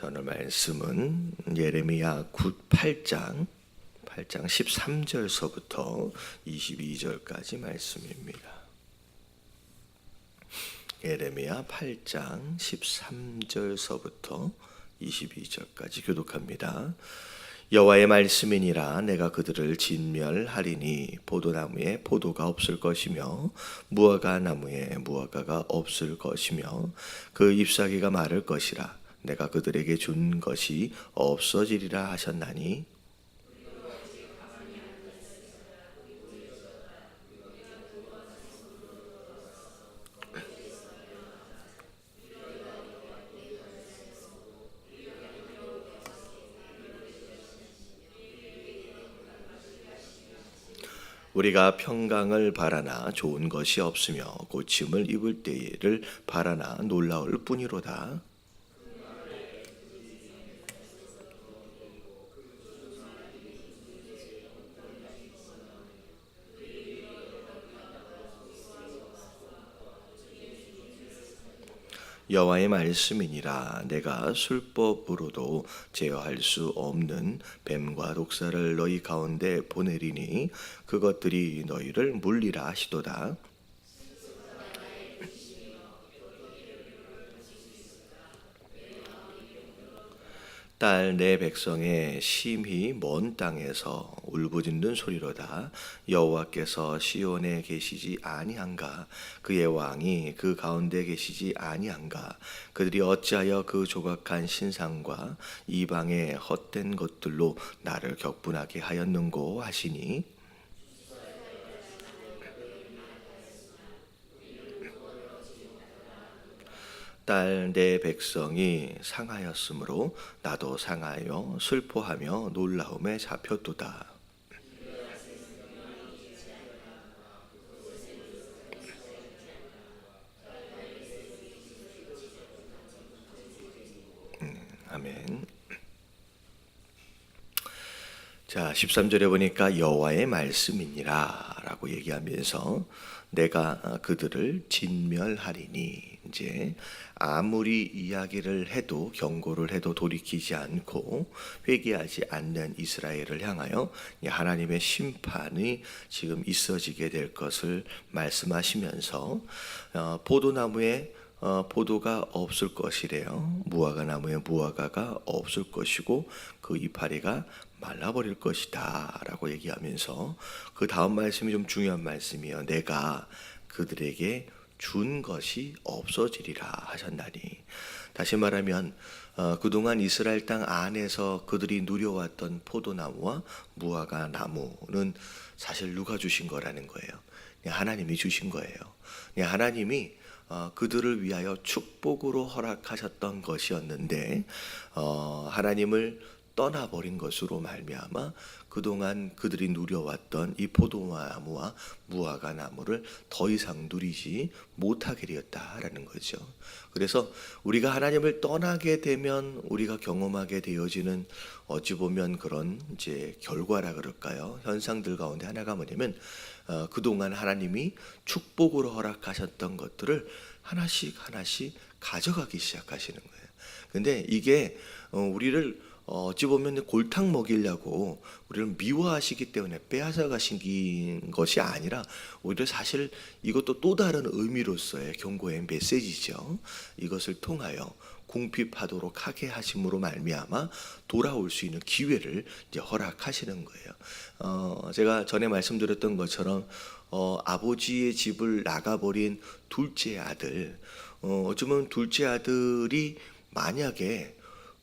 오늘 말씀은 예레미야 8장 13절서부터 22절까지 말씀입니다. 예레미야 8장 13절서부터 22절까지 교독합니다. 여호와의 말씀이니라. 내가 그들을 진멸하리니 포도나무에 포도가 없을 것이며 무화과 나무에 무화과가 없을 것이며 그 잎사귀가 마를 것이라. 내가 그들에게 준 것이 없어지리라 하셨나니 우리가 평강을 바라나 좋은 것이 없으며 고침을 입을 때를 바라나 놀라울 뿐이로다. 여호와의 말씀이니라. 내가 술법으로도 제어할 수 없는 뱀과 독사를 너희 가운데 보내리니 그것들이 너희를 물리라 하시도다. 딸 내 백성의 심히 먼 땅에서 울부짖는 소리로다. 여호와께서 시온에 계시지 아니한가? 그의 왕이 그 가운데 계시지 아니한가? 그들이 어찌하여 그 조각한 신상과 이방의 헛된 것들로 나를 격분하게 하였는고 하시니 딸 내 백성이 상하였으므로 나도 상하여 슬퍼하며 놀라움에 잡혔도다. 아멘. 자, 13절에 보니까 여호와의 말씀이니라 라고 얘기하면서 내가 그들을 진멸하리니, 이제 아무리 이야기를 해도 경고를 해도 돌이키지 않고 회개하지 않는 이스라엘을 향하여 하나님의 심판이 지금 있어지게 될 것을 말씀하시면서 포도나무에 포도가 없을 것이래요. 무화과 나무에 무화과가 없을 것이고 그 이파리가 말라버릴 것이다 라고 얘기하면서 그 다음 말씀이 좀 중요한 말씀이에요. 내가 그들에게 준 것이 없어지리라 하셨나니, 다시 말하면 그동안 이스라엘 땅 안에서 그들이 누려왔던 포도나무와 무화과 나무는 사실 누가 주신 거라는 거예요. 하나님이 주신 거예요. 하나님이 그들을 위하여 축복으로 허락하셨던 것이었는데 하나님을 떠나버린 것으로 말미암아 그동안 그들이 누려왔던 이 포도나무와 무화과 나무를 더 이상 누리지 못하게 되었다라는 거죠. 그래서 우리가 하나님을 떠나게 되면 우리가 경험하게 되어지는 어찌 보면 그런 이제 결과라 그럴까요? 현상들 가운데 하나가 뭐냐면 그동안 하나님이 축복으로 허락하셨던 것들을 하나씩 가져가기 시작하시는 거예요. 근데 이게 우리를 어찌 보면 골탕 먹이려고 우리를 미워하시기 때문에 빼앗아 가신 것이 아니라 오히려 사실 이것도 또 다른 의미로서의 경고의 메시지죠. 이것을 통하여 궁핍하도록 하게 하심으로 말미암아 돌아올 수 있는 기회를 이제 허락하시는 거예요. 제가 전에 말씀드렸던 것처럼 아버지의 집을 나가버린 둘째 아들, 어쩌면 둘째 아들이 만약에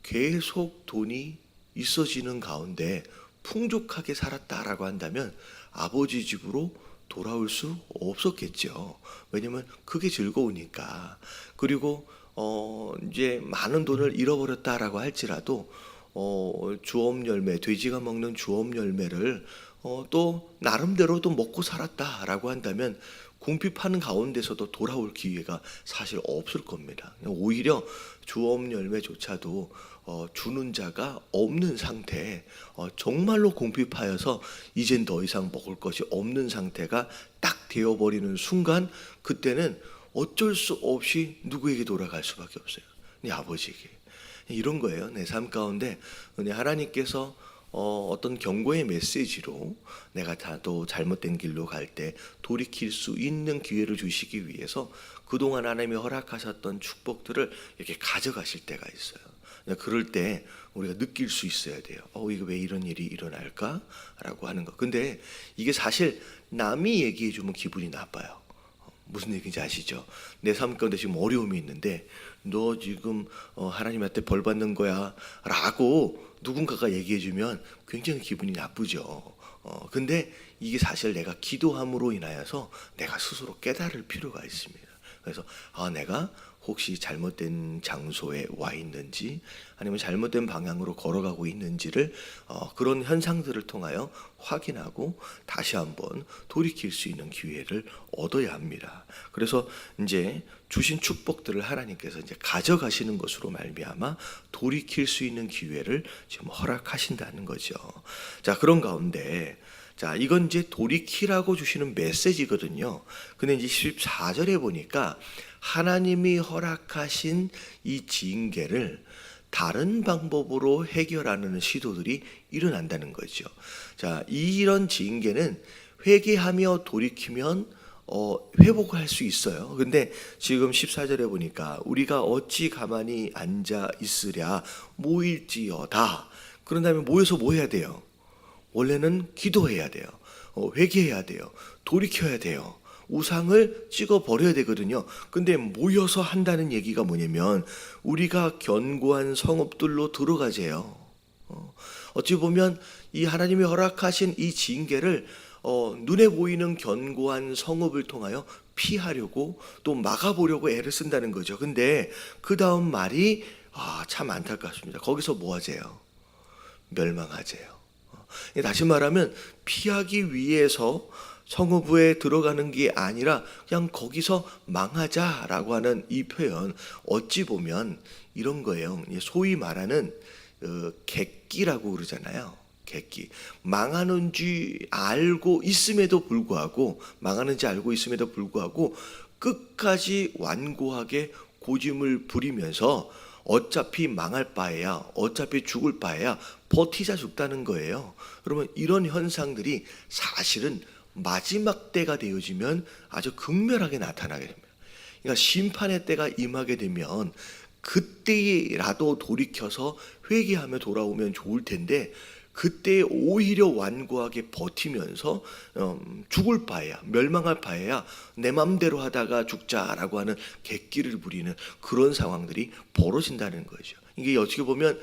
계속 돈이 있어지는 가운데 풍족하게 살았다라고 한다면 아버지 집으로 돌아올 수 없었겠죠. 왜냐면 그게 즐거우니까. 그리고 이제 많은 돈을 잃어버렸다라고 할지라도 주엄 열매, 돼지가 먹는 주엄 열매를 또 나름대로 또 먹고 살았다라고 한다면 궁핍하는 가운데서도 돌아올 기회가 사실 없을 겁니다. 오히려 주엄 열매조차도 주는 자가 없는 상태에 정말로 궁핍하여서 이젠 더 이상 먹을 것이 없는 상태가 딱 되어버리는 순간, 그때는 어쩔 수 없이 누구에게 돌아갈 수밖에 없어요. 네 아버지에게. 이런 거예요. 내 삶 가운데 하나님께서 어떤 경고의 메시지로 내가 또 잘못된 길로 갈 때 돌이킬 수 있는 기회를 주시기 위해서 그동안 하나님이 허락하셨던 축복들을 이렇게 가져가실 때가 있어요. 그럴 때 우리가 느낄 수 있어야 돼요. 이거 왜 이런 일이 일어날까? 라고 하는 거. 근데 이게 사실 남이 얘기해 주면 기분이 나빠요. 무슨 얘기인지 아시죠? 내 삶 가운데 지금 어려움이 있는데 너 지금 하나님한테 벌 받는 거야 라고 누군가가 얘기해 주면 굉장히 기분이 나쁘죠. 근데 이게 사실 내가 기도함으로 인하여서 내가 스스로 깨달을 필요가 있습니다. 그래서 내가 혹시 잘못된 장소에 와 있는지 아니면 잘못된 방향으로 걸어가고 있는지를 그런 현상들을 통하여 확인하고 다시 한번 돌이킬 수 있는 기회를 얻어야 합니다. 그래서 이제 주신 축복들을 하나님께서 이제 가져가시는 것으로 말미암아 돌이킬 수 있는 기회를 지금 허락하신다는 거죠. 자, 그런 가운데 이건 이제 돌이키라고 주시는 메시지거든요. 근데 이제 14절에 보니까 하나님이 허락하신 이 징계를 다른 방법으로 해결하는 시도들이 일어난다는 거죠. 자, 이런 징계는 회개하며 돌이키면 회복할 수 있어요. 근데 지금 14절에 보니까 우리가 어찌 가만히 앉아 있으랴 모일지어다. 그런 다음에 모여서 뭐 해야 돼요? 원래는 기도해야 돼요. 회개해야 돼요. 돌이켜야 돼요. 우상을 찍어 버려야 되거든요. 근데 모여서 한다는 얘기가 뭐냐면 우리가 견고한 성읍들로 들어가재요. 어찌 보면 이 하나님이 허락하신 이 징계를 눈에 보이는 견고한 성읍을 통하여 피하려고 또 막아보려고 애를 쓴다는 거죠. 근데 그 다음 말이 참 안타깝습니다. 거기서 뭐 하재요? 멸망하재요. 다시 말하면 피하기 위해서 성읍에 들어가는 게 아니라 그냥 거기서 망하자라고 하는 이 표현, 어찌 보면 이런 거예요. 소위 말하는 객기라고 그러잖아요. 객기. 망하는지 알고 있음에도 불구하고 끝까지 완고하게 고집을 부리면서 어차피 망할 바에야, 어차피 죽을 바에야 버티자 죽다는 거예요. 그러면 이런 현상들이 사실은 마지막 때가 되어지면 아주 극렬하게 나타나게 됩니다. 그러니까 심판의 때가 임하게 되면 그때라도 돌이켜서 회개하며 돌아오면 좋을 텐데 그때 오히려 완고하게 버티면서 죽을 바에야, 멸망할 바에야 내 맘대로 하다가 죽자라고 하는 객기를 부리는 그런 상황들이 벌어진다는 거죠. 이게 어떻게 보면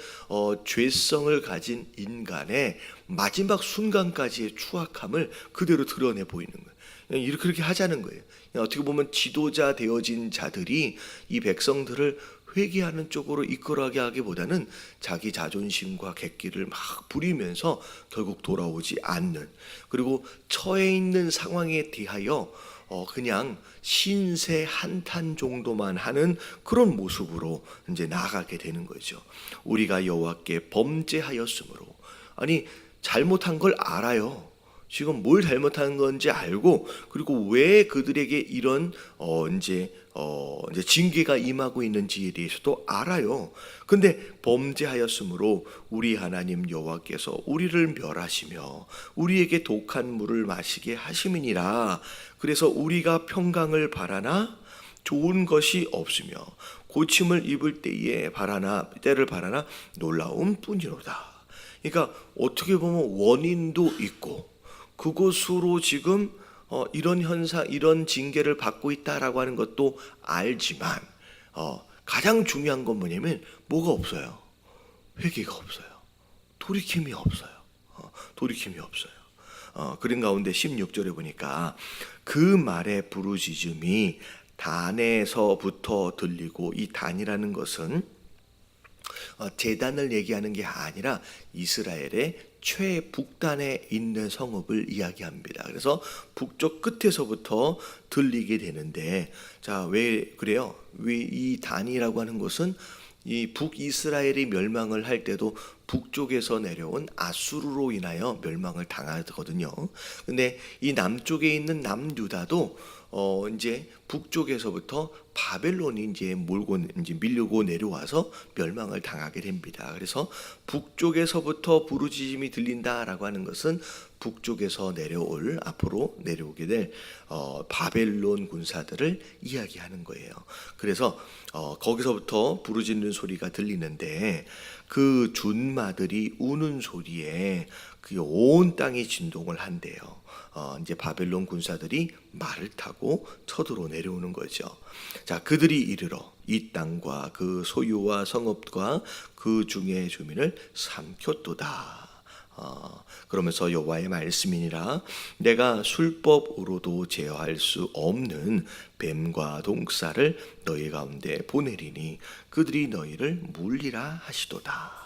죄성을 가진 인간의 마지막 순간까지의 추악함을 그대로 드러내 보이는 거예요. 이렇게 그렇게 하자는 거예요. 어떻게 보면 지도자 되어진 자들이 이 백성들을 회개하는 쪽으로 이끌어가게 하기보다는 자기 자존심과 객기를 막 부리면서 결국 돌아오지 않는, 그리고 처해 있는 상황에 대하여 그냥 신세 한탄 정도만 하는 그런 모습으로 이제 나아가게 되는 거죠. 우리가 여호와께 범죄하였으므로, 아니 잘못한 걸 알아요. 지금 뭘 잘못한 건지 알고, 그리고 왜 그들에게 이런 이제 징계가 임하고 있는지에 대해서도 알아요. 근데 범죄하였으므로 우리 하나님 여호와께서 우리를 멸하시며 우리에게 독한 물을 마시게 하심이니라. 그래서 우리가 평강을 바라나 좋은 것이 없으며 고침을 입을 때를 바라나 놀라운 뿐이로다. 그러니까 어떻게 보면 원인도 있고 그곳으로 지금 이런 현상, 이런 징계를 받고 있다라고 하는 것도 알지만 가장 중요한 건 뭐냐면 뭐가 없어요? 회개가 없어요. 돌이킴이 없어요. 돌이킴이 없어요. 그런 가운데 16절에 보니까 그 말의 부르짖음이 단에서부터 들리고, 이 단이라는 것은 제단을 얘기하는 게 아니라 이스라엘의 최북단에 있는 성읍을 이야기합니다. 그래서 북쪽 끝에서부터 들리게 되는데, 자, 왜 그래요? 왜 이 단이라고 하는 것은 이 북이스라엘이 멸망을 할 때도 북쪽에서 내려온 아수르로 인하여 멸망을 당하거든요. 근데 이 남쪽에 있는 남유다도 이제 북쪽에서부터 바벨론이 이제 밀고 내려와서 멸망을 당하게 됩니다. 그래서 북쪽에서부터 부르짖음이 들린다라고 하는 것은 북쪽에서 앞으로 내려오게 될 바벨론 군사들을 이야기하는 거예요. 그래서 거기서부터 부르짖는 소리가 들리는데 그 준마들이 우는 소리에 그 온 땅이 진동을 한대요. 이제 바벨론 군사들이 말을 타고 쳐들어 내려오는 거죠. 자, 그들이 이르러 이 땅과 그 소유와 성읍과 그 중의 주민을 삼켰도다. 그러면서 여호와의 말씀이니라 내가 술법으로도 제어할 수 없는 뱀과 독사를 너희 가운데 보내리니 그들이 너희를 물리라 하시도다.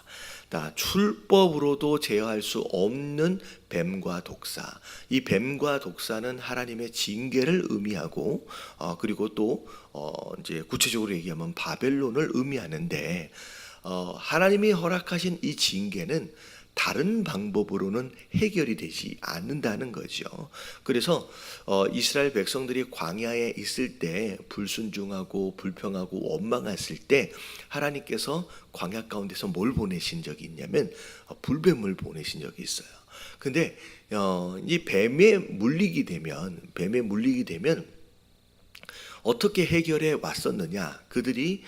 출법으로도 제어할 수 없는 뱀과 독사. 이 뱀과 독사는 하나님의 징계를 의미하고 그리고 또 이제 구체적으로 얘기하면 바벨론을 의미하는데 하나님이 허락하신 이 징계는 다른 방법으로는 해결이 되지 않는다는 거죠. 그래서 이스라엘 백성들이 광야에 있을 때 불순종하고 불평하고 원망했을 때 하나님께서 광야 가운데서 뭘 보내신 적이 있냐면 불뱀을 보내신 적이 있어요. 근데 이 뱀에 물리게 되면 어떻게 해결해 왔었느냐? 그들이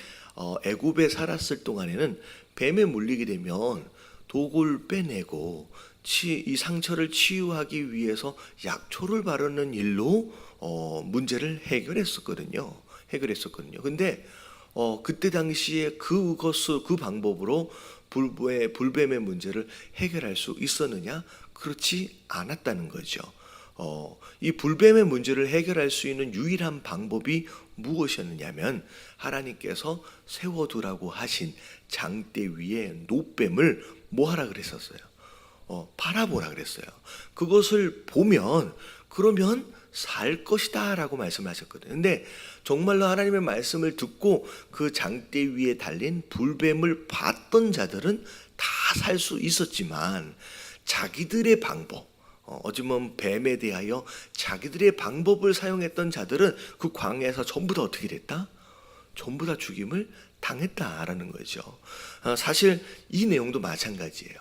애굽에 살았을 동안에는 뱀에 물리게 되면 독을 빼내고 이 상처를 치유하기 위해서 약초를 바르는 일로 문제를 해결했었거든요. 근데 그때 당시에 그 방법으로 불뱀의 문제를 해결할 수 있었느냐? 그렇지 않았다는 거죠. 이 불뱀의 문제를 해결할 수 있는 유일한 방법이 무엇이었느냐면 하나님께서 세워두라고 하신 장대 위에 노뱀을 뭐하라 그랬었어요? 바라보라 그랬어요. 그것을 보면 그러면 살 것이다 라고 말씀하셨거든요. 근데 정말로 하나님의 말씀을 듣고 그 장대 위에 달린 불뱀을 봤던 자들은 다 살 수 있었지만 자기들의 방법, 어쩌면 뱀에 대하여 자기들의 방법을 사용했던 자들은 그 광야에서 전부 다 어떻게 됐다? 전부 다 죽임을 당했다라는 거죠. 사실 이 내용도 마찬가지예요.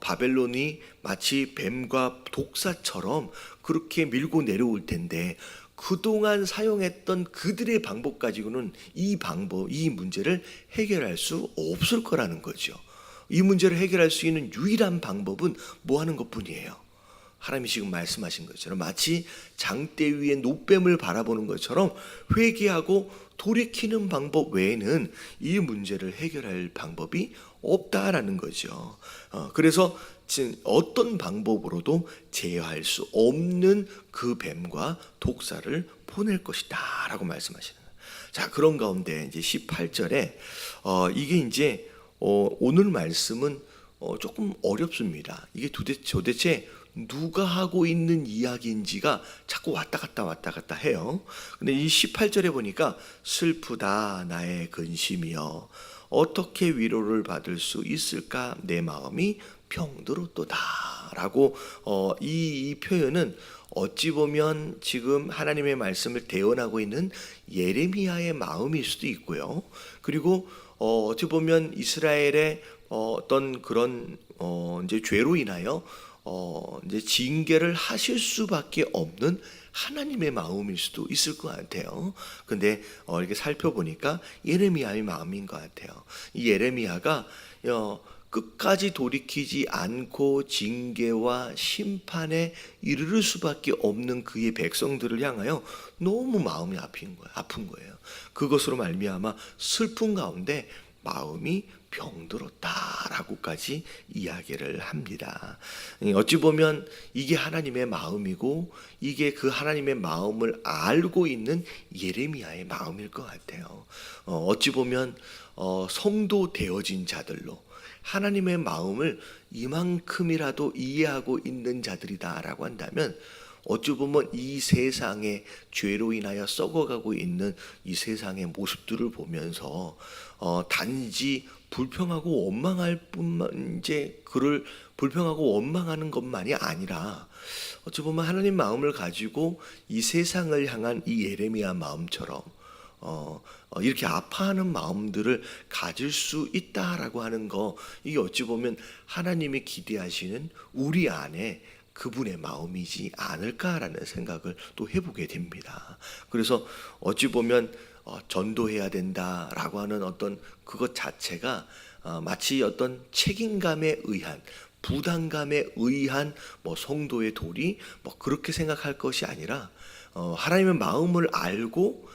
바벨론이 마치 뱀과 독사처럼 그렇게 밀고 내려올 텐데 그동안 사용했던 그들의 방법 가지고는 이 문제를 해결할 수 없을 거라는 거죠. 이 문제를 해결할 수 있는 유일한 방법은 뭐 하는 것뿐이에요. 하나님이 지금 말씀하신 것처럼 마치 장대 위에 노뱀을 바라보는 것처럼 회개하고 돌이키는 방법 외에는 이 문제를 해결할 방법이 없다라는 거죠. 그래서 어떤 방법으로도 제어할 수 없는 그 뱀과 독사를 보낼 것이다 라고 말씀하시는 거예요. 자, 그런 가운데 이제 18절에 이게 이제 오늘 말씀은 조금 어렵습니다. 이게 도대체 누가 하고 있는 이야기인지가 자꾸 왔다 갔다 해요. 근데 이 18절에 보니까 슬프다 나의 근심이여 어떻게 위로를 받을 수 있을까 내 마음이 병들었도다 라고 이 표현은 어찌 보면 지금 하나님의 말씀을 대언하고 있는 예레미야의 마음일 수도 있고요. 그리고 어찌 보면 이스라엘의 어떤 그런 이제 죄로 인하여 이제 징계를 하실 수밖에 없는 하나님의 마음일 수도 있을 것 같아요. 근데 이렇게 살펴보니까 예레미야의 마음인 것 같아요. 이 예레미야가 끝까지 돌이키지 않고 징계와 심판에 이르를 수밖에 없는 그의 백성들을 향하여 너무 마음이 아픈 거예요. 그것으로 말미암아 슬픈 가운데 마음이 병들었다라고까지 이야기를 합니다. 어찌 보면 이게 하나님의 마음이고 이게 그 하나님의 마음을 알고 있는 예레미야의 마음일 것 같아요. 어찌 보면 성도 되어진 자들로 하나님의 마음을 이만큼이라도 이해하고 있는 자들이다라고 한다면 어찌 보면 이 세상의 죄로 인하여 썩어가고 있는 이 세상의 모습들을 보면서 단지 불평하고 원망할 뿐만 이제 그를 불평하고 원망하는 것만이 아니라 어찌 보면 하나님 마음을 가지고 이 세상을 향한 이 예레미야 마음처럼 이렇게 아파하는 마음들을 가질 수 있다라고 하는 거, 이게 어찌 보면 하나님이 기대하시는 우리 안에 그분의 마음이지 않을까라는 생각을 또 해보게 됩니다. 그래서 어찌 보면 전도해야 된다라고 하는 어떤 그것 자체가 마치 어떤 책임감에 의한, 부담감에 의한 성도의 도리 그렇게 생각할 것이 아니라 하나님의 마음을 알고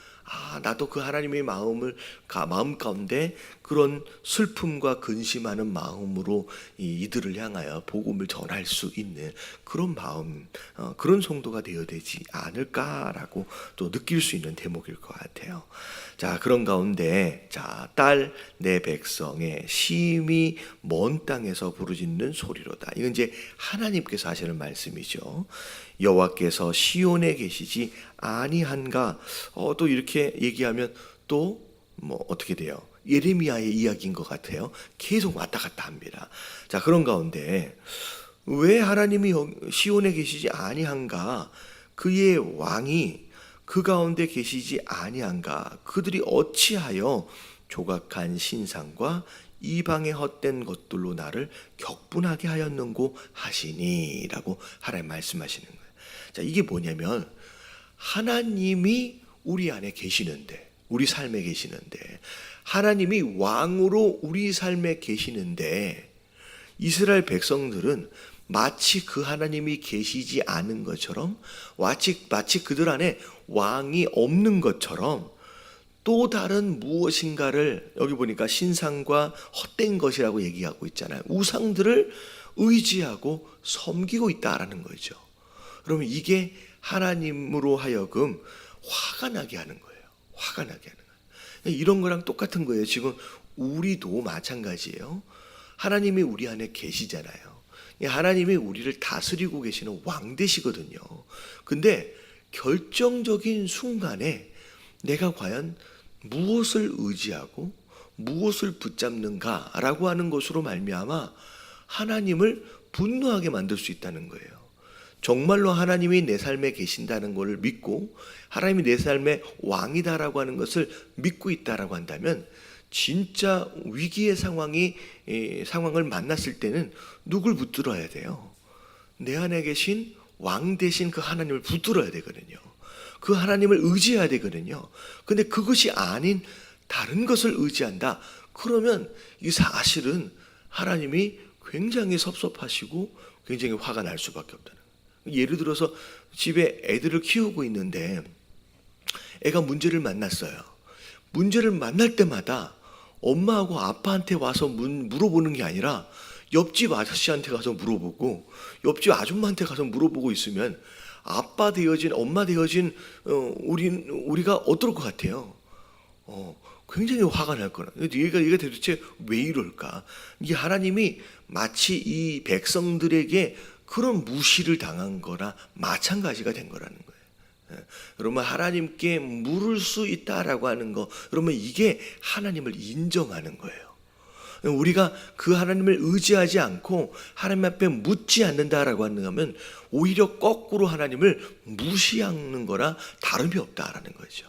나도 그 하나님의 마음 가운데 그런 슬픔과 근심하는 마음으로 이들을 향하여 복음을 전할 수 있는 그런 마음, 그런 성도가 되어야 되지 않을까라고 또 느낄 수 있는 대목일 것 같아요. 자, 그런 가운데 딸 내 백성의 심히 먼 땅에서 부르짖는 소리로다. 이건 이제 하나님께서 하시는 말씀이죠. 여호와께서 시온에 계시지 아니한가? 또 이렇게 얘기하면 또 어떻게 돼요? 예레미야의 이야기인 것 같아요. 계속 왔다 갔다 합니다. 자, 그런 가운데 왜 하나님이 시온에 계시지 아니한가? 그의 왕이 그 가운데 계시지 아니한가? 그들이 어찌하여 조각한 신상과 이방의 헛된 것들로 나를 격분하게 하였는고 하시니라고 하나님 말씀하시는 거예요. 자, 이게 뭐냐면 하나님이 우리 안에 계시는데, 우리 삶에 계시는데, 하나님이 왕으로 우리 삶에 계시는데 이스라엘 백성들은 마치 그 하나님이 계시지 않은 것처럼, 마치 그들 안에 왕이 없는 것처럼 또 다른 무엇인가를, 여기 보니까 신상과 헛된 것이라고 얘기하고 있잖아요. 우상들을 의지하고 섬기고 있다라는 거죠. 그러면 이게 하나님으로 하여금 화가 나게 하는 거예요. 화가 나게 하는 거예요. 이런 거랑 똑같은 거예요. 지금 우리도 마찬가지예요. 하나님이 우리 안에 계시잖아요. 하나님이 우리를 다스리고 계시는 왕 되시거든요. 근데 결정적인 순간에 내가 과연 무엇을 의지하고 무엇을 붙잡는가라고 하는 것으로 말미암아 하나님을 분노하게 만들 수 있다는 거예요. 정말로 하나님이 내 삶에 계신다는 것을 믿고 하나님이 내 삶의 왕이다라고 하는 것을 믿고 있다라고 한다면 진짜 위기의 상황을 만났을 때는 누굴 붙들어야 돼요? 내 안에 계신 왕 대신 그 하나님을 붙들어야 되거든요. 그 하나님을 의지해야 되거든요. 근데 그것이 아닌 다른 것을 의지한다. 그러면 이 사실은 하나님이 굉장히 섭섭하시고 굉장히 화가 날 수밖에 없다는 거예요. 예를 들어서 집에 애들을 키우고 있는데 애가 문제를 만났어요. 문제를 만날 때마다 엄마하고 아빠한테 와서 물어보는 게 아니라 옆집 아저씨한테 가서 물어보고 옆집 아줌마한테 가서 물어보고 있으면 아빠 되어진, 엄마 되어진 우리가 어떨 것 같아요? 굉장히 화가 날 거라. 얘가 도대체 왜 이럴까? 이 하나님이 마치 이 백성들에게 그런 무시를 당한 거나 마찬가지가 된 거라는 거예요. 그러면 하나님께 물을 수 있다라고 하는 거, 그러면 이게 하나님을 인정하는 거예요. 우리가 그 하나님을 의지하지 않고 하나님 앞에 묻지 않는다라고 하면 오히려 거꾸로 하나님을 무시하는 거나 다름이 없다라는 거죠.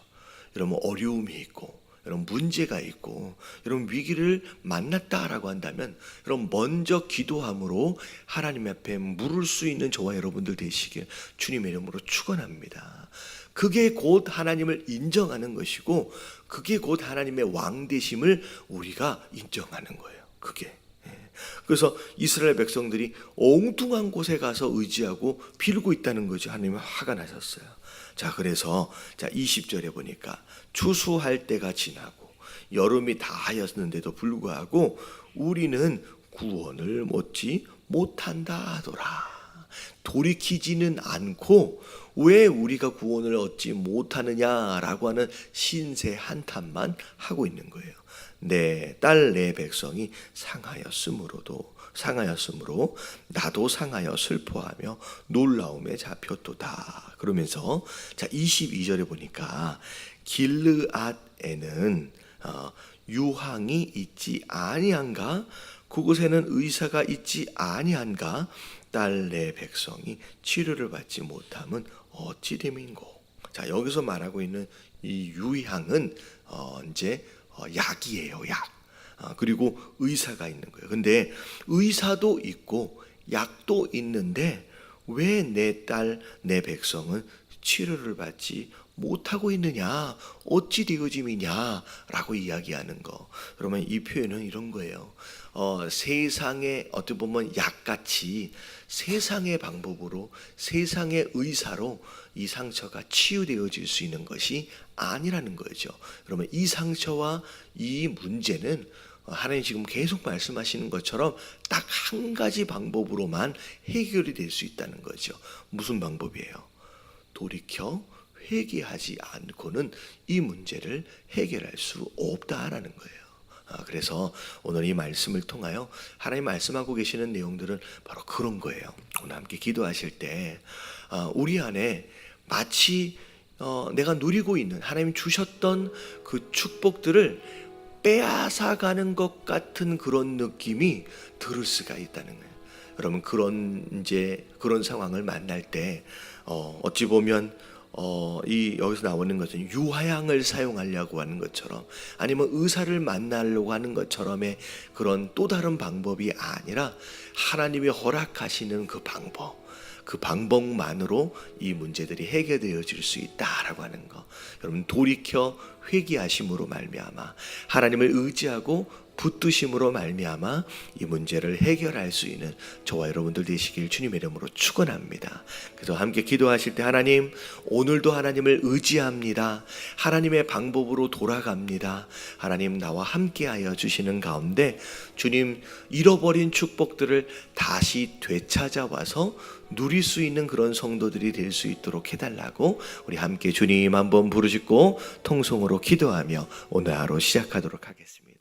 여러분 어려움이 있고 여러분 문제가 있고 여러분 위기를 만났다라고 한다면 여러분 먼저 기도함으로 하나님 앞에 물을 수 있는 저와 여러분들 되시길 주님의 이름으로 축원합니다. 그게 곧 하나님을 인정하는 것이고 그게 곧 하나님의 왕 되심을 우리가 인정하는 거예요. 그게. 그래서 이스라엘 백성들이 엉뚱한 곳에 가서 의지하고 빌고 있다는 거죠. 하나님은 화가 나셨어요. 자, 그래서 20절에 보니까 추수할 때가 지나고 여름이 다 하였는데도 불구하고 우리는 구원을 얻지 못한다 하더라. 돌이키지는 않고 왜 우리가 구원을 얻지 못하느냐라고 하는 신세 한탄만 하고 있는 거예요. 내 딸 내 백성이 상하였으므로 나도 상하여 슬퍼하며 놀라움에 잡혔도다. 그러면서 22절에 보니까 길르앗에는 유황이 있지 아니한가? 그곳에는 의사가 있지 아니한가? 딸 내 백성이 치료를 받지 못함은 어찌 됨인고? 자, 여기서 말하고 있는 이 유향은 이제 약이에요, 약. 그리고 의사가 있는 거예요. 근데 의사도 있고 약도 있는데 왜 내 딸, 내 백성은 치료를 받지 못하고 있느냐, 어찌 되어짐이냐 라고 이야기하는 거. 그러면 이 표현은 이런 거예요. 세상의 어떻게 보면 약같이 세상의 방법으로, 세상의 의사로 이 상처가 치유되어질 수 있는 것이 아니라는 거죠. 그러면 이 상처와 이 문제는 하나님 지금 계속 말씀하시는 것처럼 딱 한 가지 방법으로만 해결이 될 수 있다는 거죠. 무슨 방법이에요? 돌이켜 회개하지 않고는 이 문제를 해결할 수 없다라는 거예요. 그래서 오늘 이 말씀을 통하여 하나님 말씀하고 계시는 내용들은 바로 그런 거예요. 오늘 함께 기도하실 때 우리 안에 마치 내가 누리고 있는 하나님 주셨던 그 축복들을 빼앗아가는 것 같은 그런 느낌이 들을 수가 있다는 거예요. 여러분 그런 상황을 만날 때 어찌 보면 여기서 나오는 것은 유화양을 사용하려고 하는 것처럼 아니면 의사를 만나려고 하는 것처럼의 그런 또 다른 방법이 아니라 하나님이 허락하시는 그 방법만으로 이 문제들이 해결되어질 수 있다라고 하는 거. 여러분 돌이켜 회개하심으로 말미암아 하나님을 의지하고 붙드심으로 말미암아 이 문제를 해결할 수 있는 저와 여러분들 되시길 주님의 이름으로 축원합니다. 그래서 함께 기도하실 때 하나님 오늘도 하나님을 의지합니다. 하나님의 방법으로 돌아갑니다. 하나님 나와 함께하여 주시는 가운데 주님 잃어버린 축복들을 다시 되찾아와서 누릴 수 있는 그런 성도들이 될 수 있도록 해달라고 우리 함께 주님 한번 부르짖고 통성으로 기도하며 오늘 하루 시작하도록 하겠습니다.